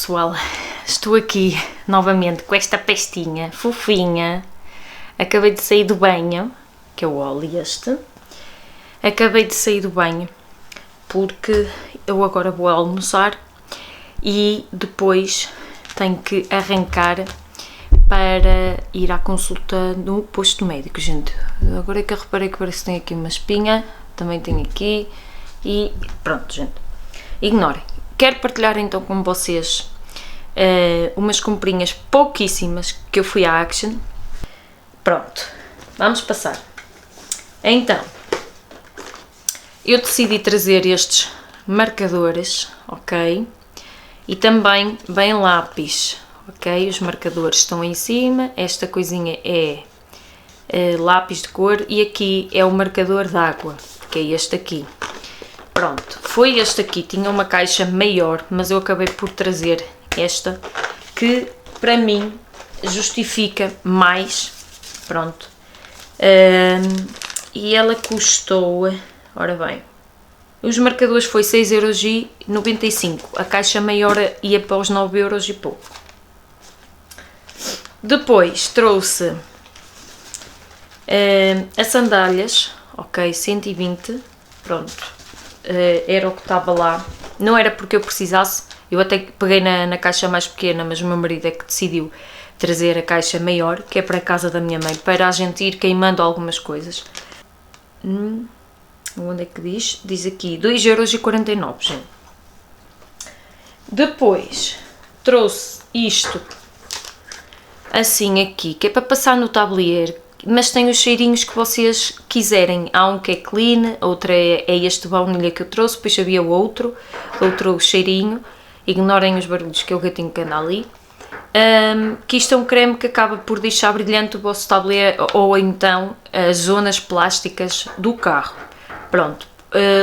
pessoal, estou aqui novamente com esta pestinha fofinha. Acabei de sair do banho, que é o óleo este. Acabei de sair do banho porque eu agora vou almoçar e depois tenho que arrancar para ir à consulta no posto médico, gente. Agora é que eu reparei que parece que tem aqui uma espinha, também tenho aqui e pronto, gente. Ignorem. Quero partilhar então com vocês umas comprinhas pouquíssimas que eu fui à Action. Pronto, vamos passar. Então, eu decidi trazer estes marcadores, ok? E também bem lápis, ok? Os marcadores estão em cima, esta coisinha é lápis de cor e aqui é o marcador de água, que é este aqui. Pronto, foi este aqui, tinha uma caixa maior, mas eu acabei por trazer esta, que para mim justifica mais, pronto. E ela custou, ora bem, os marcadores foi 6,95€, a caixa maior ia para os 9€ e pouco. Depois trouxe as sandálias, ok, 120, pronto. Era o que estava lá, não era porque eu precisasse, eu até peguei na caixa mais pequena, mas o meu marido é que decidiu trazer a caixa maior, que é para a casa da minha mãe, para a gente ir queimando algumas coisas. Onde é que diz? Diz aqui 2,49€, gente. Depois trouxe isto assim aqui, que é para passar no tablier, mas tem os cheirinhos que vocês quiserem. Há um que é clean, outro é este baunilha que eu trouxe, depois havia outro cheirinho. Ignorem os barulhos, que é o gatinho que anda ali. Que isto é um creme que acaba por deixar brilhante o vosso tablier ou então as zonas plásticas do carro. Pronto,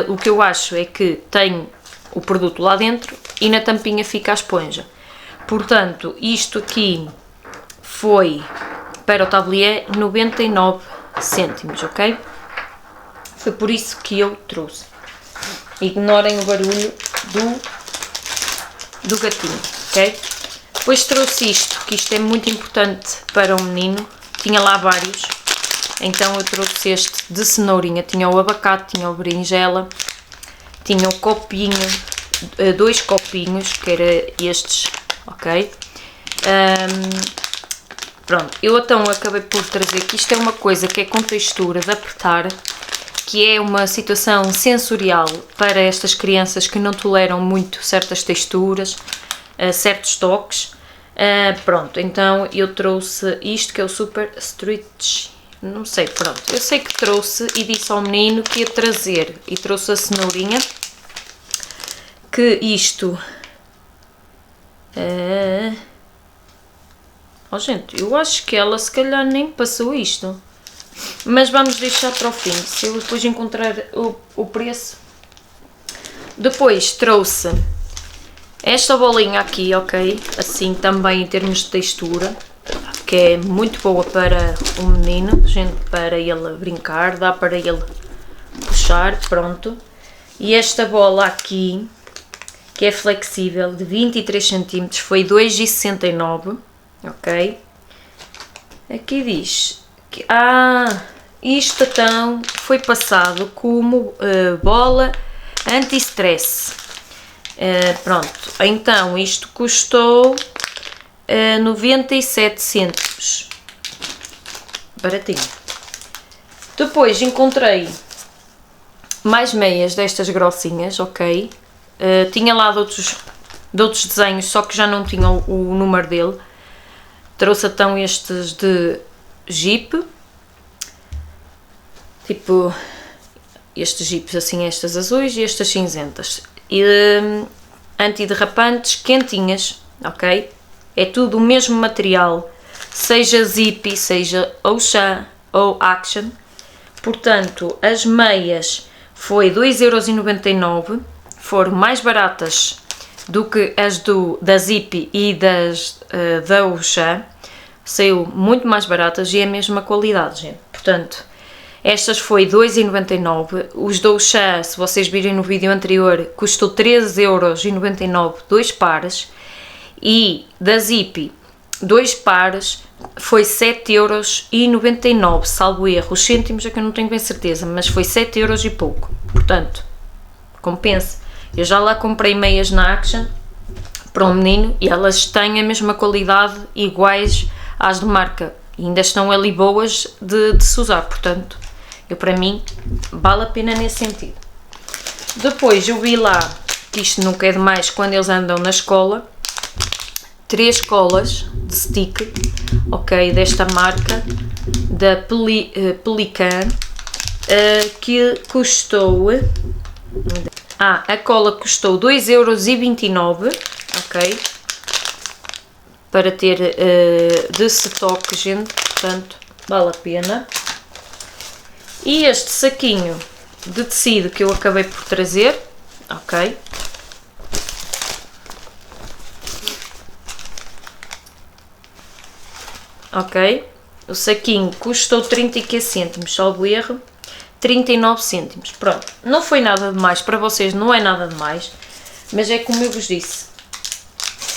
o que eu acho é que tem o produto lá dentro e na tampinha fica a esponja. Portanto, isto aqui foi para o tablier 99 cêntimos, ok? Foi por isso que eu trouxe. Ignorem o barulho do gatinho, ok? Depois trouxe isto, que isto é muito importante para o menino. Tinha lá vários, então eu trouxe este de cenourinha. Tinha o abacate, tinha o berinjela, tinha o copinho, 2 copinhos, que era estes, ok? Pronto, eu então acabei por trazer que isto é uma coisa que é com textura de apertar, que é uma situação sensorial para estas crianças que não toleram muito certas texturas, certos toques. Pronto, então eu trouxe isto que é o Super Stretch, não sei, pronto, eu sei que trouxe e disse ao menino que ia trazer e trouxe a cenourinha, que isto oh, gente, eu acho que ela se calhar nem passou isto, mas vamos deixar para o fim, se eu depois encontrar o preço. Depois trouxe esta bolinha aqui, ok, assim também em termos de textura, que é muito boa para o menino, gente, para ele brincar, dá para ele puxar, pronto. E esta bola aqui, que é flexível, de 23 cm, foi 2,69€. Ok, aqui diz que isto então foi passado como bola anti-stress. Pronto, então isto custou 97 cêntimos, baratinho. Depois encontrei mais meias destas grossinhas, ok, tinha lá de outros desenhos, só que já não tinha o número dele. Trouxe então estes de Jeep, tipo estes Jeeps assim, estas azuis e estas cinzentas, e antiderrapantes, quentinhas, ok? É tudo o mesmo material, seja Zippy, seja Auchan ou Action. Portanto, as meias foi 2,99€, foram mais baratas do que as da Zippy e da Auchan, saiu muito mais baratas e é a mesma qualidade, gente. Portanto, estas foi 2,99€, os da Auchan, se vocês virem no vídeo anterior, custou 13,99€, 2 pares, E da Zippy, 2 pares, foi 7,99€, salvo erro. Os cêntimos é que eu não tenho bem certeza, mas foi 7 euros e pouco. Portanto, compensa. Eu já lá comprei meias na Action para um menino e elas têm a mesma qualidade, iguais às de marca. E ainda estão ali boas de se usar, portanto, para mim, vale a pena nesse sentido. Depois eu vi lá, que isto nunca é demais quando eles andam na escola, 3 colas de stick, ok, desta marca, da Pelican, que custou, a cola custou 2,29€, ok, para ter de stock, gente, portanto, vale a pena. E este saquinho de tecido que eu acabei por trazer, ok, ok, o saquinho custou 30 e que cêntimos, salvo erro, 39 cêntimos, pronto, não foi nada demais, para vocês não é nada demais, mas é como eu vos disse,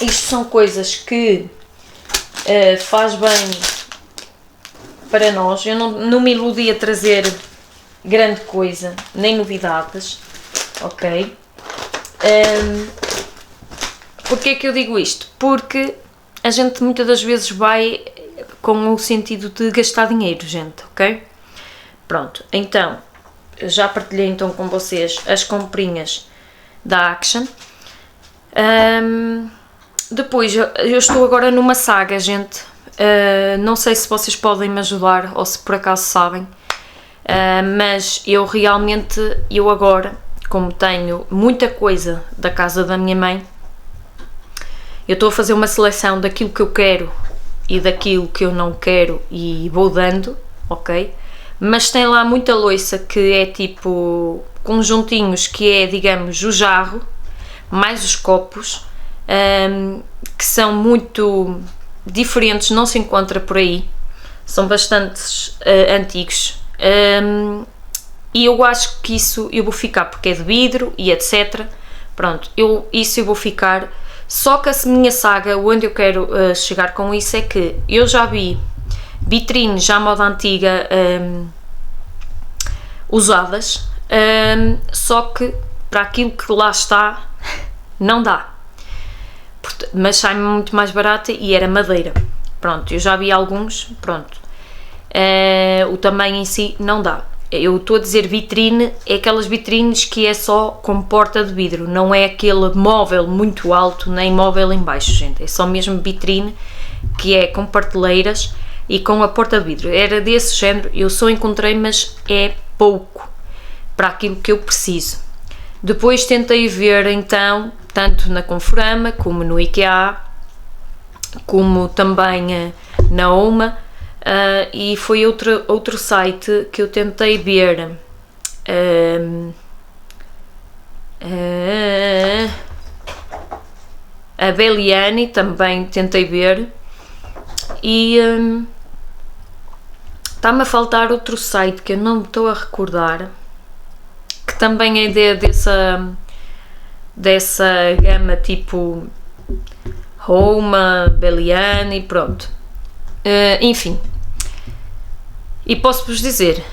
isto são coisas que faz bem para nós. Eu não me iludi a trazer grande coisa, nem novidades, ok? Porque é que eu digo isto? Porque a gente muitas das vezes vai com o sentido de gastar dinheiro, gente, ok? Pronto, então, já partilhei então com vocês as comprinhas da Action. Depois, eu estou agora numa saga, gente, não sei se vocês podem me ajudar ou se por acaso sabem, mas eu agora, como tenho muita coisa da casa da minha mãe, eu estou a fazer uma seleção daquilo que eu quero e daquilo que eu não quero e vou dando, ok? Mas tem lá muita louça que é tipo conjuntinhos, que é, digamos, o jarro, mais os copos, que são muito diferentes, não se encontra por aí, são bastante antigos, e eu acho que isso eu vou ficar, porque é de vidro e etc. Pronto, isso eu vou ficar. Só que a minha saga, onde eu quero chegar com isso, é que eu já vi vitrines já à moda antiga usadas, só que para aquilo que lá está não dá, mas sai-me muito mais barata e era madeira. Pronto, eu já vi alguns, pronto, o tamanho em si não dá. Eu estou a dizer vitrine, é aquelas vitrines que é só com porta de vidro, não é aquele móvel muito alto, nem móvel em baixo, gente, é só mesmo vitrine, que é com prateleiras e com a porta de vidro. Era desse género, eu só encontrei, mas é pouco para aquilo que eu preciso. Depois tentei ver então, tanto na Conforama, como no IKEA, como também na Oma, e foi outro site que eu tentei ver, a Belliani também tentei ver, e está-me a faltar outro site que eu não me estou a recordar, que também é dessa gama tipo Roma, Belliani, pronto, enfim. E posso-vos dizer,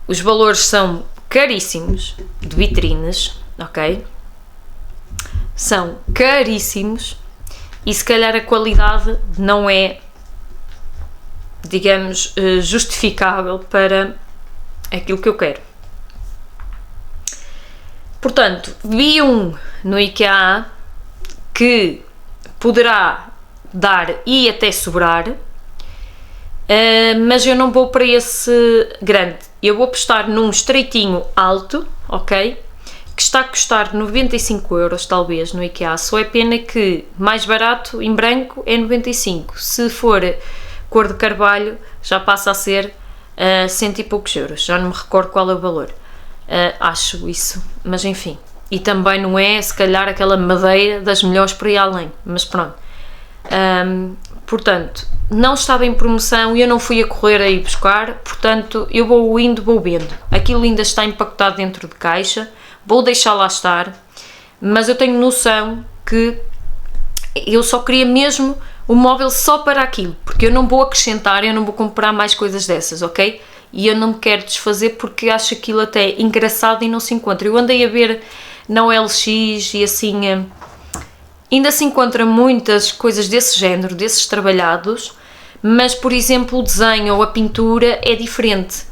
os valores são caríssimos, de vitrines, ok? São caríssimos e se calhar a qualidade não é, digamos, justificável para aquilo que eu quero. Portanto, vi um no IKEA que poderá dar e até sobrar, mas eu não vou para esse grande. Eu vou apostar num estreitinho alto, ok? Que está a custar 95 euros talvez no IKEA. Só é pena que mais barato em branco é 95. Se for cor de carvalho já passa a ser 100 e poucos euros. Já não me recordo qual é o valor. Acho isso, mas enfim. E também não é, se calhar, aquela madeira das melhores por aí além. Mas pronto. Portanto, não estava em promoção e eu não fui a correr a ir buscar, portanto, eu vou vendo. Aquilo ainda está empacotado dentro de caixa, vou deixar lá estar, mas eu tenho noção que eu só queria mesmo o móvel só para aquilo, porque eu não vou acrescentar, eu não vou comprar mais coisas dessas, ok? E eu não me quero desfazer porque acho aquilo até engraçado e não se encontra. Eu andei a ver na OLX e assim, ainda se encontra muitas coisas desse género, desses trabalhados, mas, por exemplo, o desenho ou a pintura é diferente.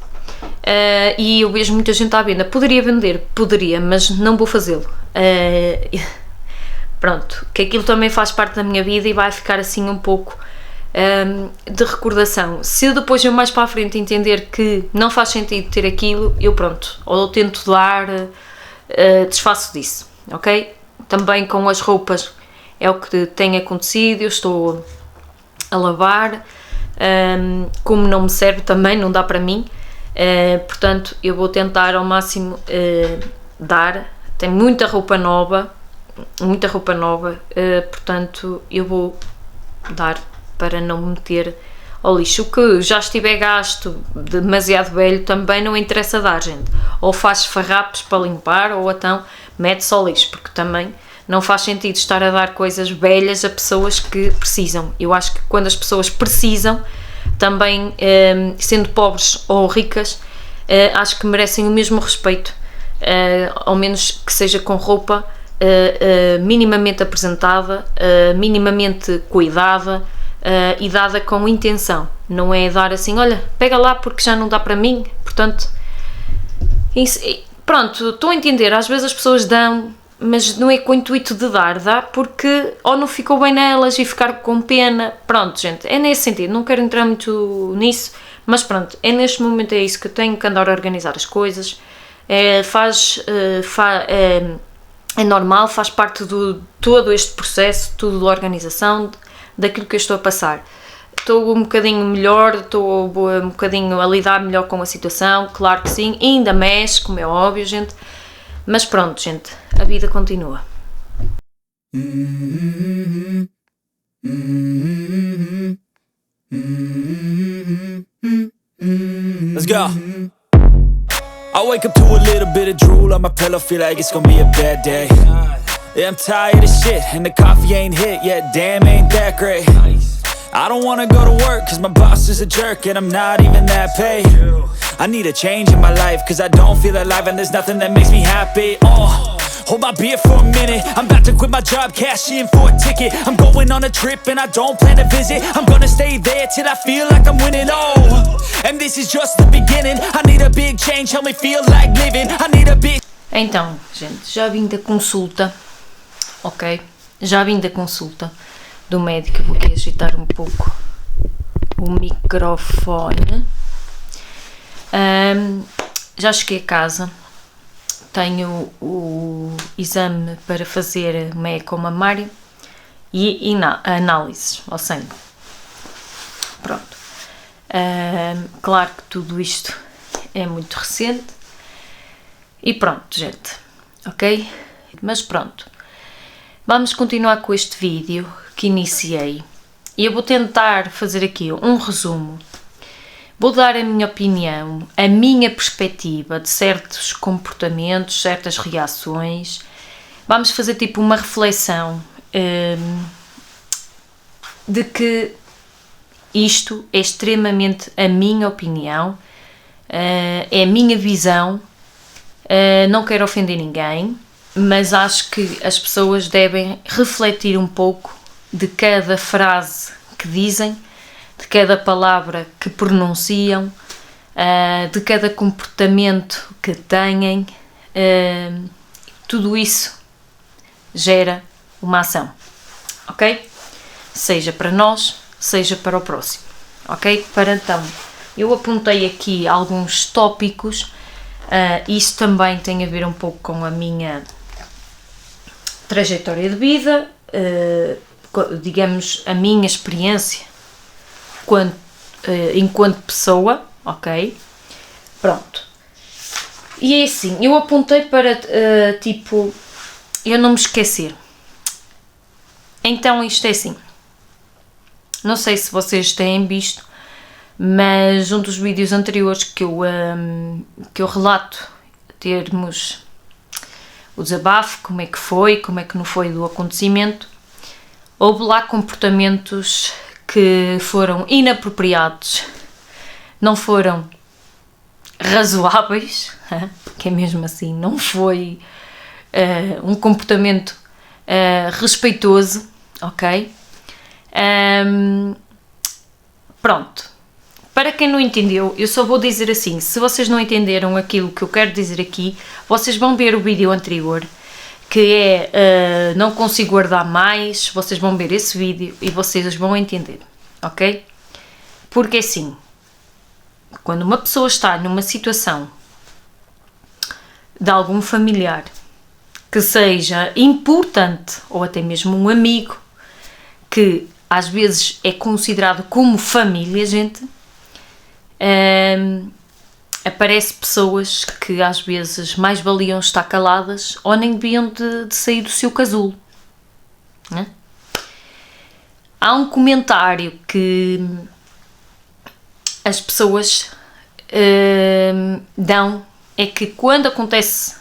E eu vejo muita gente à venda. Poderia vender? Poderia, mas não vou fazê-lo. Pronto, que aquilo também faz parte da minha vida e vai ficar assim um pouco de recordação. Se eu depois eu mais para a frente entender que não faz sentido ter aquilo, eu pronto, ou eu tento dar, desfaço disso, ok? Também com as roupas é o que tem acontecido, eu estou a lavar, como não me serve também, não dá para mim, portanto eu vou tentar ao máximo dar. Tem muita roupa nova, portanto eu vou dar para não me meter ao lixo. O que já estiver gasto, demasiado velho, também não interessa dar, gente. Ou faz farrapos para limpar, ou então mete-se ao lixo, porque também não faz sentido estar a dar coisas velhas a pessoas que precisam. Eu acho que quando as pessoas precisam, também, sendo pobres ou ricas, acho que merecem o mesmo respeito, ao menos que seja com roupa minimamente apresentada, minimamente cuidada, e dada com intenção. Não é dar assim, olha, pega lá porque já não dá para mim. Portanto, isso, pronto, estou a entender, às vezes as pessoas dão, mas não é com o intuito de dar, dá porque ou não ficou bem nelas e ficar com pena. Pronto, gente, é nesse sentido, não quero entrar muito nisso, mas pronto, é neste momento é isso que eu tenho que andar a organizar as coisas. É normal, faz parte de todo este processo, tudo da organização, daquilo que eu estou a passar. Estou um bocadinho melhor, estou um bocadinho a lidar melhor com a situação, claro que sim, ainda mexe, como é óbvio, gente, mas pronto, gente, a vida continua. Let's go. I wake up to a little bit of drool on my pillow, feel like it's gonna be a bad day. Yeah, I'm tired of shit, and the coffee ain't hit yet, damn, ain't that great. I don't wanna go to work, cause my boss is a jerk, and I'm not even that paid. I need a change in my life, cause I don't feel alive, and there's nothing that makes me happy. Hold my beer for a minute, I'm about to quit my job, cash in for a ticket. I'm going on a trip, and I don't plan to visit. I'm gonna stay there till I feel like I'm winning, and this is just the beginning. I need a big change, help me feel like living. I need a big... Então, gente, já vim da consulta. Ok, já vim da consulta do médico, vou aqui agitar um pouco o microfone. Já cheguei a casa, tenho o exame para fazer uma eco mamária e análises ao sangue. Pronto, claro que tudo isto é muito recente e pronto, gente, ok? Mas pronto. Vamos continuar com este vídeo que iniciei e eu vou tentar fazer aqui um resumo. Vou dar a minha opinião, a minha perspectiva de certos comportamentos, certas reações. Vamos fazer tipo uma reflexão de que isto é extremamente a minha opinião, é a minha visão, não quero ofender ninguém, mas acho que as pessoas devem refletir um pouco de cada frase que dizem, de cada palavra que pronunciam, de cada comportamento que têm. Tudo isso gera uma ação, ok? Seja para nós, seja para o próximo, ok? Para então, eu apontei aqui alguns tópicos, isso também tem a ver um pouco com a minha trajetória de vida, digamos, a minha experiência enquanto pessoa, ok? Pronto. E é assim, eu apontei para, tipo, eu não me esquecer. Então isto é assim, não sei se vocês têm visto, mas um dos vídeos anteriores que eu relato, termos o desabafo, como é que foi, como é que não foi do acontecimento, houve lá comportamentos que foram inapropriados, não foram razoáveis, que é mesmo assim, não foi um comportamento respeitoso, ok? Pronto. Para quem não entendeu, eu só vou dizer assim, se vocês não entenderam aquilo que eu quero dizer aqui, vocês vão ver o vídeo anterior, que é não consigo guardar mais, vocês vão ver esse vídeo e vocês vão entender, ok? Porque assim, quando uma pessoa está numa situação de algum familiar que seja importante, ou até mesmo um amigo, que às vezes é considerado como família, gente, aparece pessoas que às vezes mais valiam estar caladas ou nem deviam de sair do seu casulo, né? Há um comentário que as pessoas dão, é que quando acontece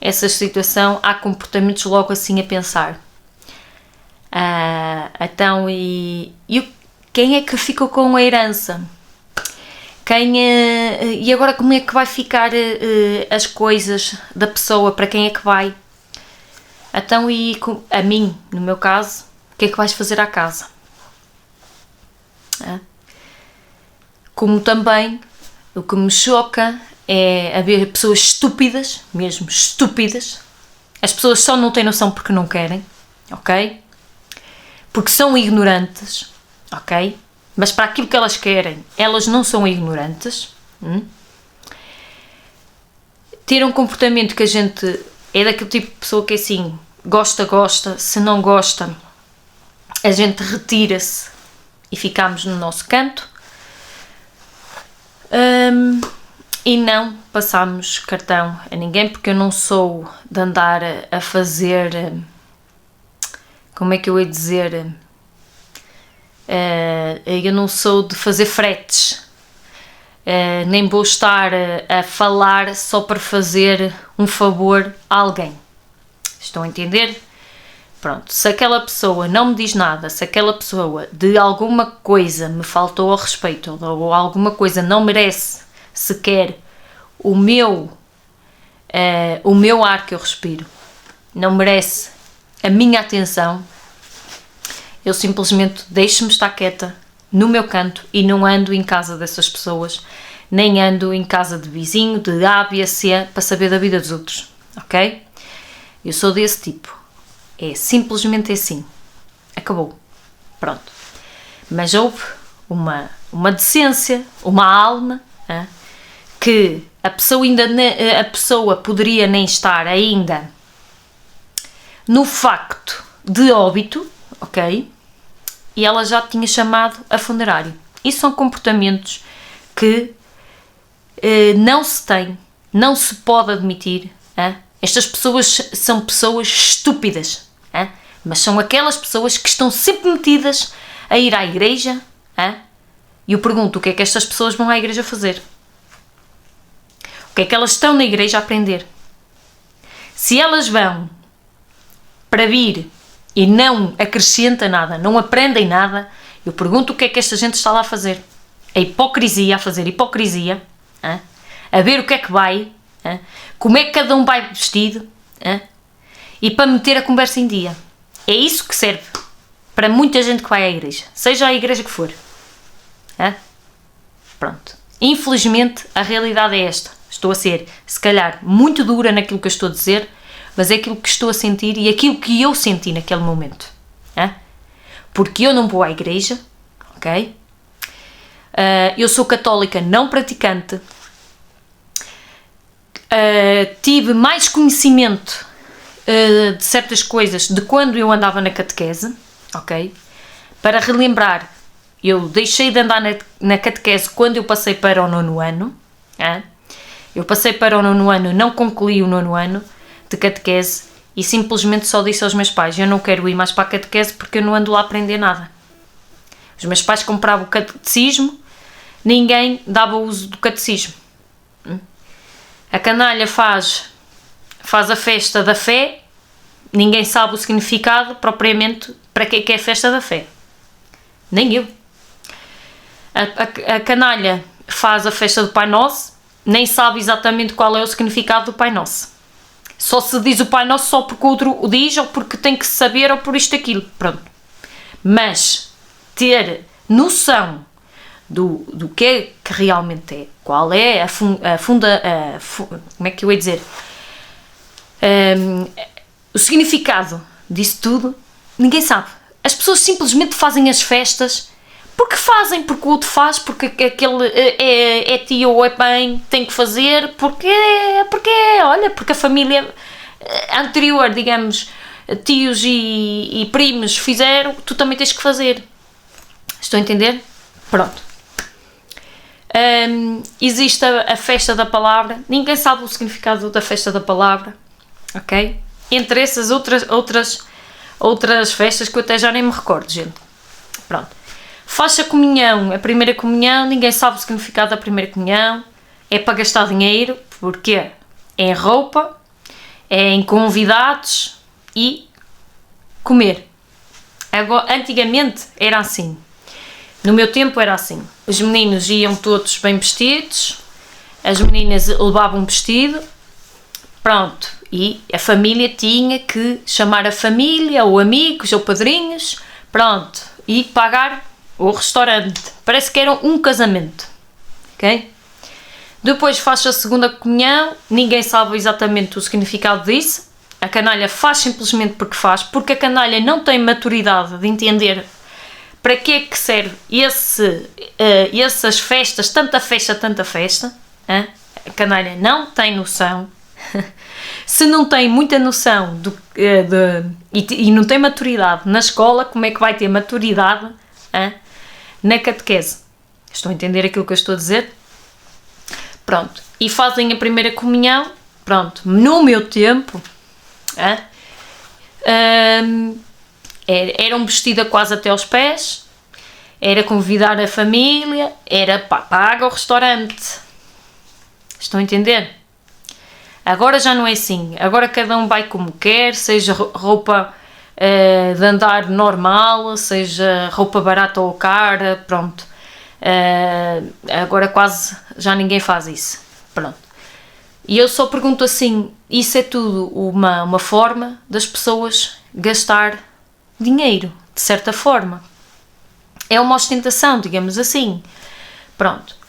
essa situação há comportamentos logo assim a pensar, então quem é que ficou com a herança? E agora como é que vai ficar as coisas da pessoa, para quem é que vai? Então, e a mim, no meu caso, o que é que vais fazer à casa? Como também, o que me choca é haver pessoas estúpidas, mesmo estúpidas. As pessoas só não têm noção porque não querem, ok? Porque são ignorantes, ok? Mas para aquilo que elas querem, elas não são ignorantes. Ter um comportamento que a gente é daquele tipo de pessoa que é assim, gosta, se não gosta, a gente retira-se e ficamos no nosso canto. E não passamos cartão a ninguém, porque eu não sou de andar a fazer, como é que eu ia dizer, eu não sou de fazer fretes, nem vou estar a falar só para fazer um favor a alguém. Estão a entender? Pronto, se aquela pessoa não me diz nada, se aquela pessoa de alguma coisa me faltou ao respeito ou alguma coisa não merece sequer o meu ar que eu respiro, não merece a minha atenção, eu simplesmente deixo-me estar quieta no meu canto e não ando em casa dessas pessoas, nem ando em casa de vizinho, de A, B, C, para saber da vida dos outros, ok? Eu sou desse tipo. É simplesmente assim. Acabou. Pronto. Mas houve uma decência, uma alma, que a pessoa poderia nem estar ainda no facto de óbito, ok? E ela já tinha chamado a funerário. Isso são comportamentos que não se tem, não se pode admitir. Estas pessoas são pessoas estúpidas, mas são aquelas pessoas que estão sempre metidas a ir à igreja. E eu pergunto, o que é que estas pessoas vão à igreja fazer? O que é que elas estão na igreja a aprender? Se elas vão para vir e não acrescenta nada, não aprendem nada, eu pergunto o que é que esta gente está lá a fazer. A hipocrisia, a fazer hipocrisia, a ver o que é que vai, como é que cada um vai vestido, e para meter a conversa em dia. É isso que serve para muita gente que vai à igreja, seja a igreja que for. Pronto. Infelizmente, a realidade é esta. Estou a ser, se calhar, muito dura naquilo que eu estou a dizer, mas é aquilo que estou a sentir e aquilo que eu senti naquele momento. Porque eu não vou à igreja, ok? Eu sou católica não praticante. Tive mais conhecimento de certas coisas de quando eu andava na catequese, ok? Para relembrar, eu deixei de andar na catequese quando eu passei para o 9º ano. Eu passei para o 9º ano, não concluí o 9º ano de catequese e simplesmente só disse aos meus pais, eu não quero ir mais para a catequese porque eu não ando lá a aprender nada. Os meus pais compravam o catecismo, ninguém dava uso do catecismo. A canalha faz a festa da fé, ninguém sabe o significado propriamente para que é a festa da fé? Nem eu. A canalha faz a festa do Pai Nosso, nem sabe exatamente qual é o significado do Pai Nosso. Só se diz o Pai Nosso só porque o outro o diz, ou porque tem que saber, ou por isto aquilo. Pronto. Mas ter noção do que é que realmente é, qual é como é que eu ia dizer? O significado disso tudo, ninguém sabe. As pessoas simplesmente fazem as festas porque fazem, porque o outro faz, porque aquele é tio ou é bem, tem que fazer, porque a família anterior, digamos, tios e primos fizeram, tu também tens que fazer. Estão a entender? Pronto. Existe a festa da palavra, ninguém sabe o significado da festa da palavra, ok? Entre essas outras festas que eu até já nem me recordo, gente. Pronto. Faz a comunhão, a primeira comunhão, ninguém sabe o significado da primeira comunhão, é para gastar dinheiro, porque é em roupa, é em convidados e comer. Agora, antigamente era assim, no meu tempo era assim, os meninos iam todos bem vestidos, as meninas levavam um vestido, pronto, e a família tinha que chamar a família, ou amigos, ou padrinhos, pronto, e pagar o restaurante. Parece que era um casamento, ok? Depois faz a segunda comunhão, ninguém sabe exatamente o significado disso, a canalha faz simplesmente porque faz, porque a canalha não tem maturidade de entender para que é que serve essas festas, tanta festa, hein? A canalha não tem noção. Se não tem muita noção e não tem maturidade na escola, como é que vai ter maturidade na catequese? Estão a entender aquilo que eu estou a dizer? Pronto. E fazem a primeira comunhão. Pronto. No meu tempo, era um vestido quase até aos pés, era convidar a família, era paga o restaurante. Estão a entender? Agora já não é assim, agora cada um vai como quer, seja roupa de andar normal, seja roupa barata ou cara, pronto. Agora quase já ninguém faz isso, pronto. E eu só pergunto assim, isso é tudo uma forma das pessoas gastar dinheiro, de certa forma. É uma ostentação, digamos assim, pronto.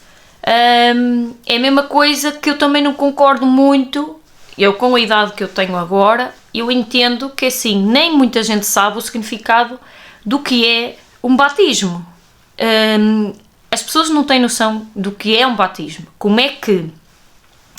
É a mesma coisa que eu também não concordo muito, eu com a idade que eu tenho agora, eu entendo que assim, nem muita gente sabe o significado do que é um batismo. As pessoas não têm noção do que é um batismo, como é que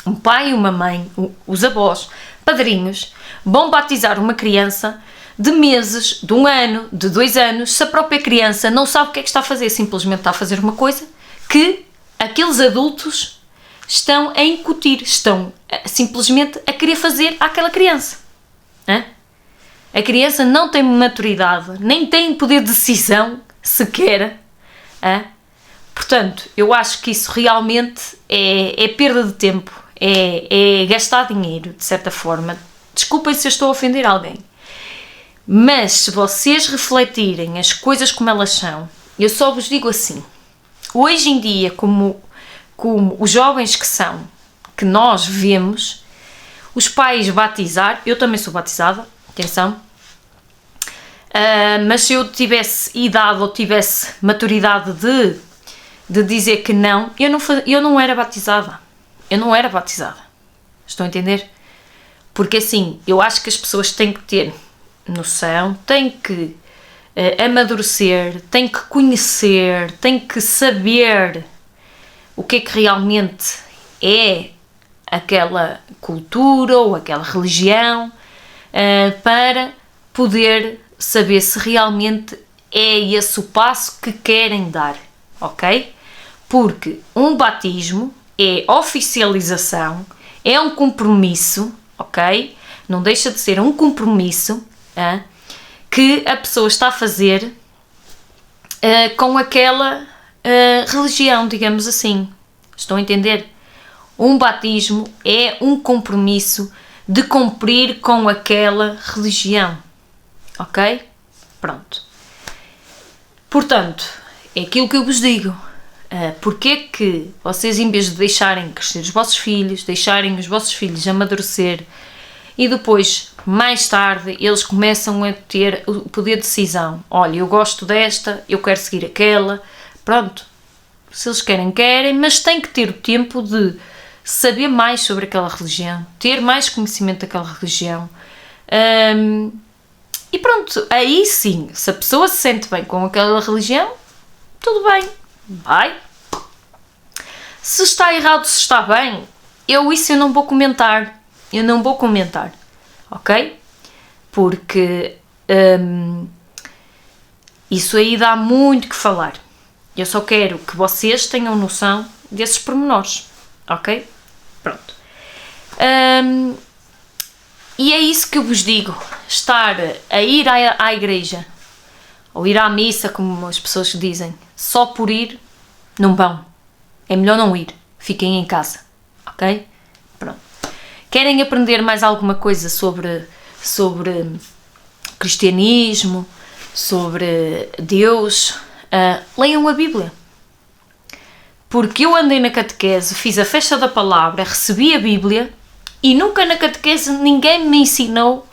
um pai e uma mãe, os avós, padrinhos, vão batizar uma criança de meses, de 1 ano, de 2 anos, se a própria criança não sabe o que é que está a fazer, simplesmente está a fazer uma coisa que aqueles adultos estão a incutir, estão simplesmente a querer fazer àquela criança. A criança não tem maturidade, nem tem poder de decisão sequer. Portanto, eu acho que isso realmente é perda de tempo, é gastar dinheiro, de certa forma. Desculpem se eu estou a ofender alguém, mas se vocês refletirem as coisas como elas são, eu só vos digo assim, hoje em dia, como os jovens que nós vemos, os pais batizar, eu também sou batizada, atenção, mas se eu tivesse idade ou tivesse maturidade de dizer que não, eu não era batizada, estão a entender? Porque assim, eu acho que as pessoas têm que ter noção, têm que amadurecer, têm que conhecer, têm que saber o que é que realmente é aquela cultura ou aquela religião, para poder saber se realmente é esse o passo que querem dar, ok? Porque um batismo é oficialização, é um compromisso, ok? Não deixa de ser um compromisso que a pessoa está a fazer com aquela religião, digamos assim. Estão a entender? Um batismo é um compromisso de cumprir com aquela religião, ok? Pronto. Portanto, é aquilo que eu vos digo. Porque é que vocês, em vez de deixarem crescer os vossos filhos, deixarem os vossos filhos amadurecer e depois, mais tarde, eles começam a ter o poder de decisão. Olha, eu gosto desta, eu quero seguir aquela. Pronto. Se eles querem, mas têm que ter o tempo de saber mais sobre aquela religião, ter mais conhecimento daquela religião. E pronto, aí sim, se a pessoa se sente bem com aquela religião, tudo bem, vai. Se está errado, se está bem, eu não vou comentar. Eu não vou comentar, ok? Porque isso aí dá muito que falar. Eu só quero que vocês tenham noção desses pormenores, ok? Pronto. E é isso que eu vos digo. Estar a ir à igreja, ou ir à missa, como as pessoas dizem, só por ir, não vão. É melhor não ir. Fiquem em casa, ok? Pronto. Querem aprender mais alguma coisa sobre cristianismo, sobre Deus? Leiam a Bíblia. Porque eu andei na catequese, fiz a festa da palavra, recebi a Bíblia e nunca na catequese ninguém me ensinou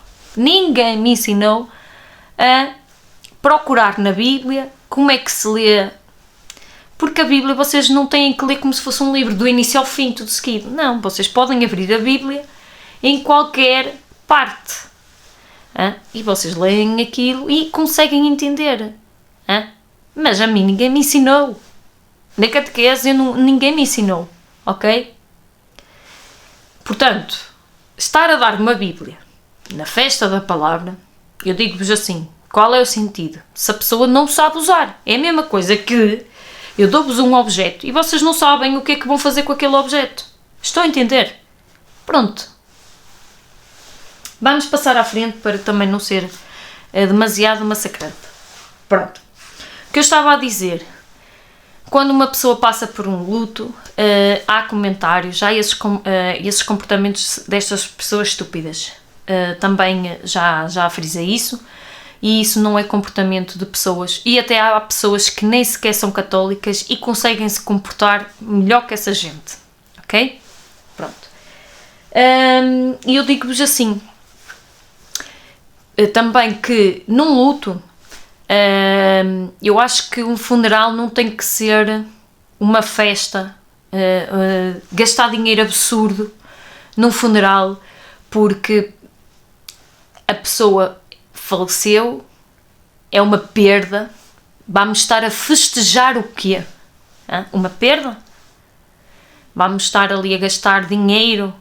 a procurar na Bíblia como é que se lê. Porque a Bíblia vocês não têm que ler como se fosse um livro do início ao fim, tudo seguido. Não, vocês podem abrir a Bíblia em qualquer parte. E vocês leem aquilo e conseguem entender. Mas a mim ninguém me ensinou. Na catequese ninguém me ensinou, ok? Portanto, estar a dar uma Bíblia na festa da palavra, eu digo-vos assim, qual é o sentido? Se a pessoa não sabe usar, é a mesma coisa que eu dou-vos um objeto e vocês não sabem o que é que vão fazer com aquele objeto. Estão a entender? Pronto. Vamos passar à frente para também não ser demasiado massacrante. Pronto. O que eu estava a dizer, quando uma pessoa passa por um luto, há comentários, há esses comportamentos destas pessoas estúpidas. Também já frisei isso, e isso não é comportamento de pessoas, e até há pessoas que nem sequer são católicas e conseguem se comportar melhor que essa gente, ok? Pronto. E eu digo-vos assim, também que num luto, eu acho que um funeral não tem que ser uma festa, gastar dinheiro absurdo num funeral, porque a pessoa faleceu, é uma perda. Vamos estar a festejar o quê? Uma perda? Vamos estar ali a gastar dinheiro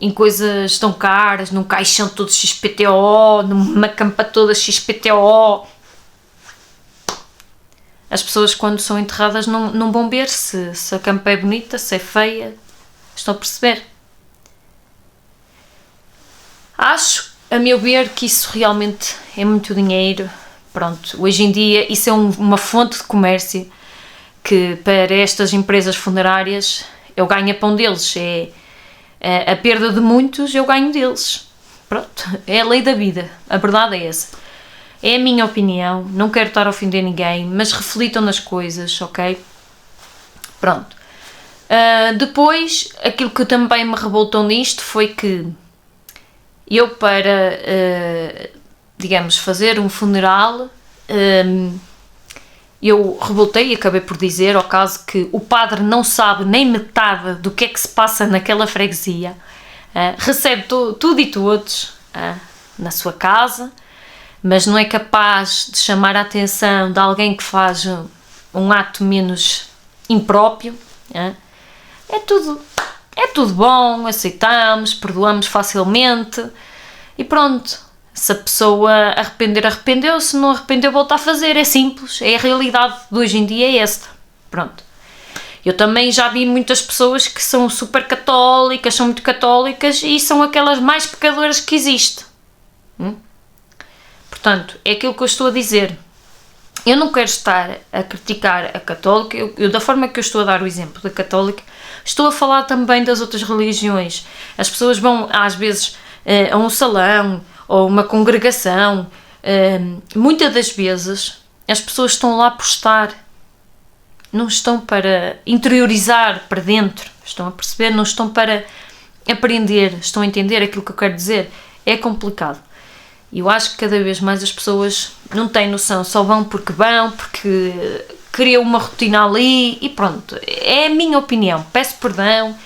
em coisas tão caras, num caixão todo XPTO, numa campa toda XPTO. As pessoas, quando são enterradas, não vão ver se a campa é bonita, se é feia. Estão a perceber? Acho, a meu ver, que isso realmente é muito dinheiro. Pronto, hoje em dia isso é uma fonte de comércio que para estas empresas funerárias é o ganha-pão deles. É a perda de muitos, é o ganho deles. Pronto, é a lei da vida. A verdade é essa. É a minha opinião, não quero estar a ofender ninguém, mas reflitam nas coisas, ok? Pronto. Depois, aquilo que também me revoltou nisto foi que eu, para, digamos, fazer um funeral, eu revoltei e acabei por dizer, ao caso, que o padre não sabe nem metade do que é que se passa naquela freguesia, recebe tudo e todos na sua casa, mas não é capaz de chamar a atenção de alguém que faz um ato menos impróprio. É tudo bom, aceitamos, perdoamos facilmente e pronto. Se a pessoa arrependeu, se não arrependeu, volta a fazer, é simples, é a realidade de hoje em dia, é esta. Pronto. Eu também já vi muitas pessoas que são super católicas, são muito católicas e são aquelas mais pecadoras que existe. Portanto, é aquilo que eu estou a dizer. Eu não quero estar a criticar a católica, eu da forma que eu estou a dar o exemplo da católica, estou a falar também das outras religiões. As pessoas vão, às vezes, a um salão, ou uma congregação, Muitas das vezes as pessoas estão lá por estar, não estão para interiorizar para dentro, estão a perceber, não estão para aprender, estão a entender aquilo que eu quero dizer. É complicado. E eu acho que cada vez mais as pessoas não têm noção, só vão, porque criam uma rotina ali e pronto. É a minha opinião. Peço perdão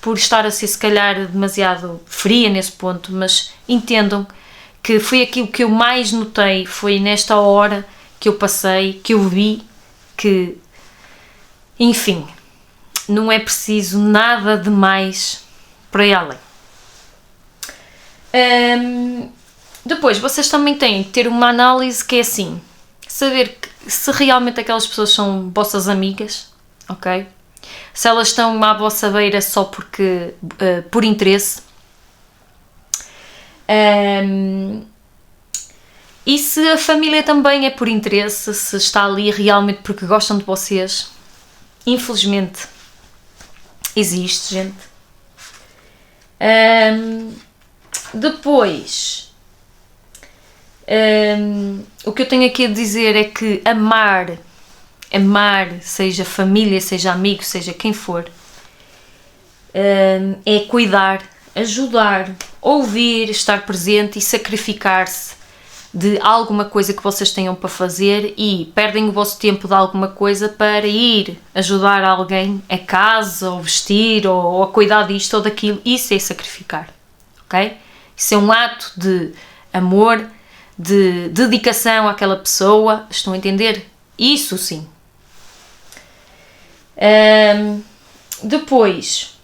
por estar a ser, se calhar, demasiado fria nesse ponto, mas entendam que foi aquilo que eu mais notei, foi nesta hora que eu passei, que eu vi, que, enfim, não é preciso nada de mais para ir além. Depois, vocês também têm de ter uma análise que é assim, saber se realmente aquelas pessoas são vossas amigas, ok? Se elas estão à vossa beira só porque, por interesse. E se a família também é por interesse, se está ali realmente porque gostam de vocês. Infelizmente, existe, gente. Depois, o que eu tenho aqui a dizer é que amar, seja família, seja amigo, seja quem for, é cuidar, ajudar, ouvir, estar presente e sacrificar-se de alguma coisa que vocês tenham para fazer e perdem o vosso tempo de alguma coisa para ir ajudar alguém a casa, ou vestir, ou a cuidar disto ou daquilo. Isso é sacrificar, ok? Isso é um ato de amor, de dedicação àquela pessoa, estão a entender? Isso sim. Depois,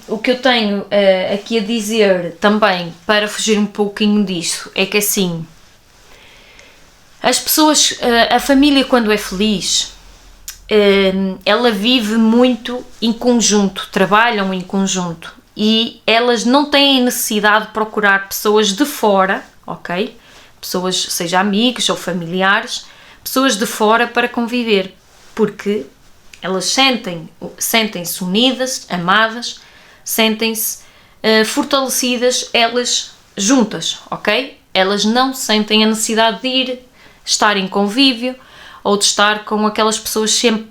o que eu tenho aqui a dizer também, para fugir um pouquinho disso, é que assim, as pessoas, a família quando é feliz, ela vive muito em conjunto, trabalham em conjunto e elas não têm necessidade de procurar pessoas de fora, ok? Pessoas, seja amigos ou familiares, pessoas de fora para conviver, porque elas sentem-se unidas, amadas, sentem-se fortalecidas, elas juntas, ok? Elas não sentem a necessidade de estar em convívio ou de estar com aquelas pessoas sempre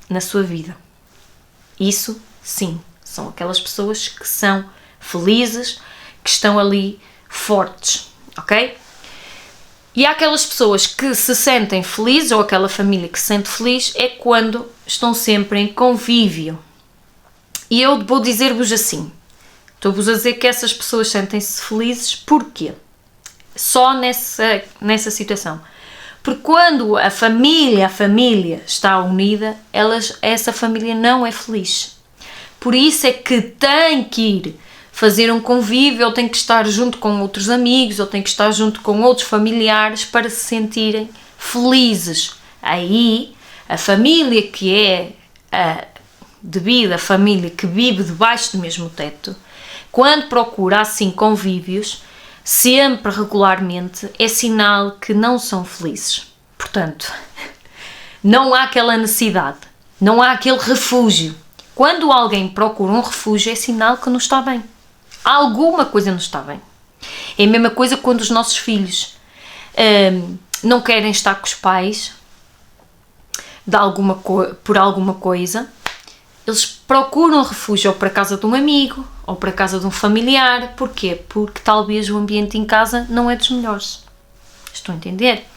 na sua vida. Isso, sim, são aquelas pessoas que são felizes, que estão ali fortes, ok? E há aquelas pessoas que se sentem felizes, ou aquela família que se sente feliz, é quando estão sempre em convívio. E eu vou dizer-vos assim, estou-vos a dizer que essas pessoas sentem-se felizes, porquê? Só nessa situação. Porque quando a família está unida, essa família não é feliz. Por isso é que tem que ir fazer um convívio, ou tem que estar junto com outros amigos, ou tem que estar junto com outros familiares para se sentirem felizes. Aí, a família que é a família que vive debaixo do mesmo teto, quando procura assim convívios, sempre regularmente, é sinal que não são felizes. Portanto, não há aquela necessidade, não há aquele refúgio. Quando alguém procura um refúgio, é sinal que não está bem. Alguma coisa não está bem. É a mesma coisa quando os nossos filhos não querem estar com os pais por alguma coisa, eles procuram refúgio ou para a casa de um amigo ou para a casa de um familiar. Porquê? Porque talvez o ambiente em casa não é dos melhores. Estão a entender?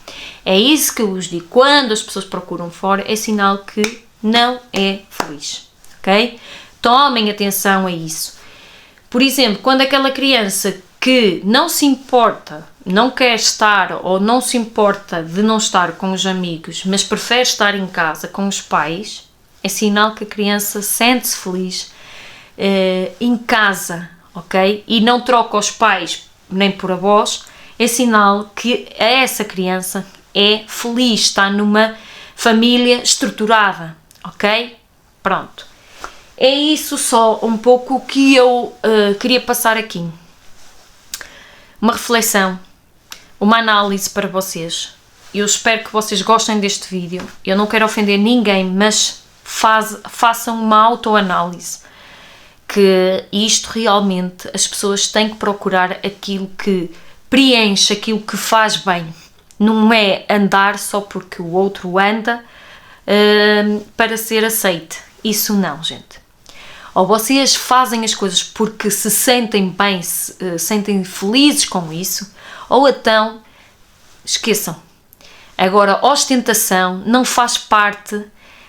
É isso que eu vos digo. Quando as pessoas procuram fora, é sinal que não é feliz. Ok? Tomem atenção a isso. Por exemplo, quando aquela criança que não se importa, não quer estar ou não se importa de não estar com os amigos, mas prefere estar em casa com os pais, é sinal que a criança sente-se feliz em casa, ok? E não troca os pais nem por avós, é sinal que essa criança é feliz, está numa família estruturada, ok? Pronto. É isso só um pouco que eu queria passar aqui. Uma reflexão, uma análise para vocês. Eu espero que vocês gostem deste vídeo. Eu não quero ofender ninguém, mas façam uma autoanálise. Que isto realmente, as pessoas têm que procurar aquilo que preenche aquilo que faz bem. Não é andar só porque o outro anda para ser aceite. Isso não, gente. Ou vocês fazem as coisas porque se sentem bem, se sentem felizes com isso, ou então esqueçam. Agora, ostentação não faz parte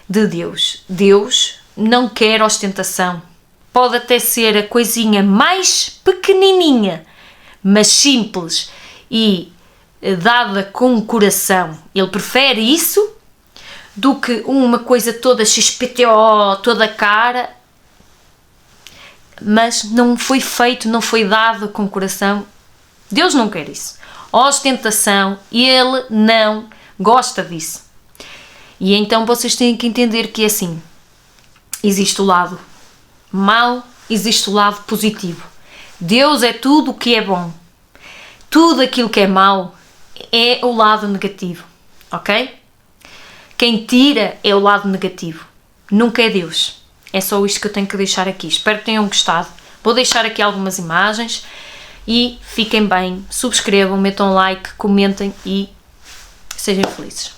de Deus. Deus não quer ostentação. Pode até ser a coisinha mais pequenininha, mas simples e dada com o coração. Ele prefere isso do que uma coisa toda XPTO, toda cara, mas não foi feito, não foi dado com o coração. Deus não quer isso. Ostentação, Ele não gosta disso. E então vocês têm que entender que é assim, existe o lado mau, existe o lado positivo. Deus é tudo o que é bom. Tudo aquilo que é mau é o lado negativo, ok? Quem tira é o lado negativo, nunca é Deus. É só isto que eu tenho que deixar aqui. Espero que tenham gostado. Vou deixar aqui algumas imagens e fiquem bem, subscrevam, metam like, comentem e sejam felizes.